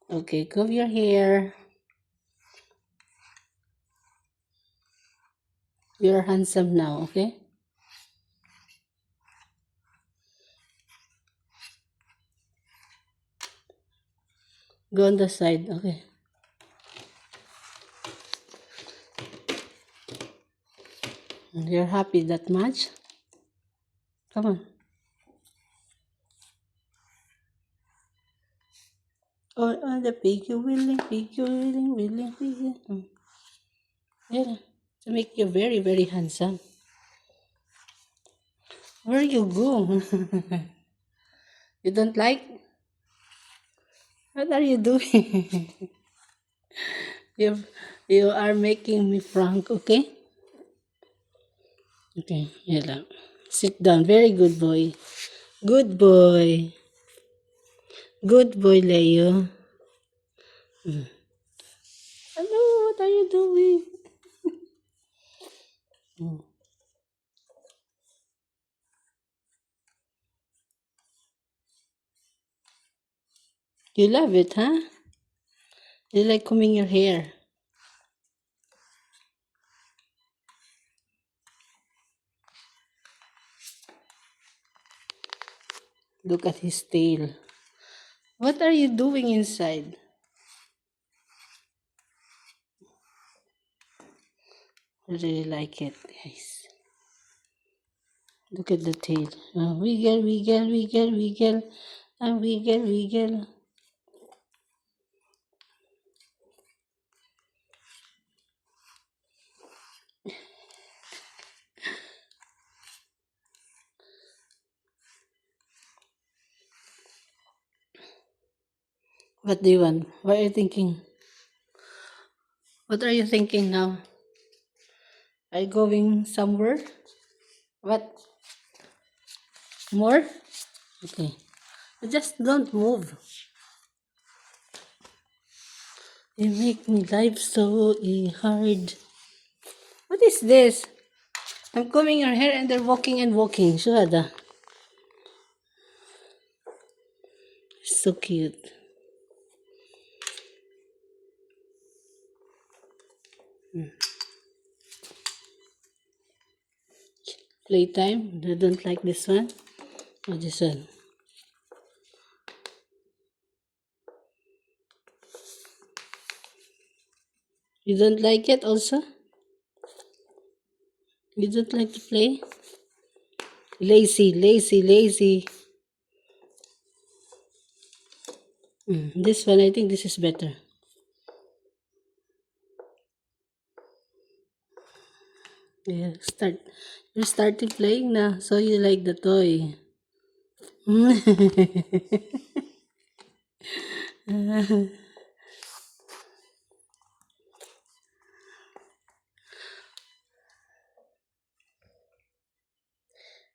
Okay, comb your hair. You're handsome now, okay? Go on the side, okay? You're happy that much? Come on. Oh, the pig, you willing, pig, you willing, willing, willing. Yeah, to make you very, very handsome. Where you go? You don't like? What are you doing? you, you are making me frank, okay? Okay, yeah lang. Sit down. Very good boy. Good boy. Good boy, Leo. Hello, what are you doing? Mm. You love it, huh? You like combing your hair. Look at his tail. What are you doing inside? I really like it, guys. Look at the tail. Wiggle, wiggle, wiggle, wiggle. And wiggle, wiggle. What do you want? What are you thinking? What are you thinking now? Are you going somewhere? What? More? Okay. Just don't move. You make me life so hard. What is this? I'm combing your hair and they're walking and walking. Shuhada. So cute. Playtime. I don't like this one. Oh, this one. You don't like it also? You don't like to play? Lazy, lazy, lazy. This one, I think this is better. Yeah, start. You're starting playing now, so you like the toy.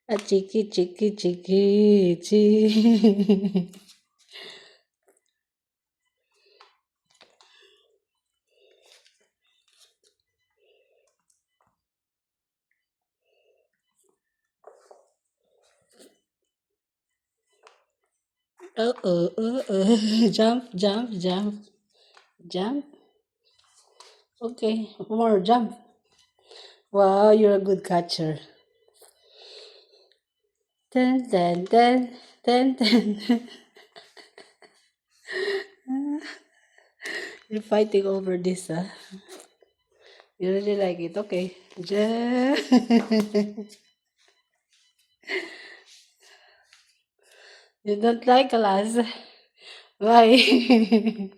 A chicky, chicky, chicky, chicky. Jump, jump, jump, jump. Okay, more jump. Wow, you're a good catcher. Dun, dun, dun, dun, dun. You're fighting over this, huh? You really like it. Okay. You don't like Alas. Why?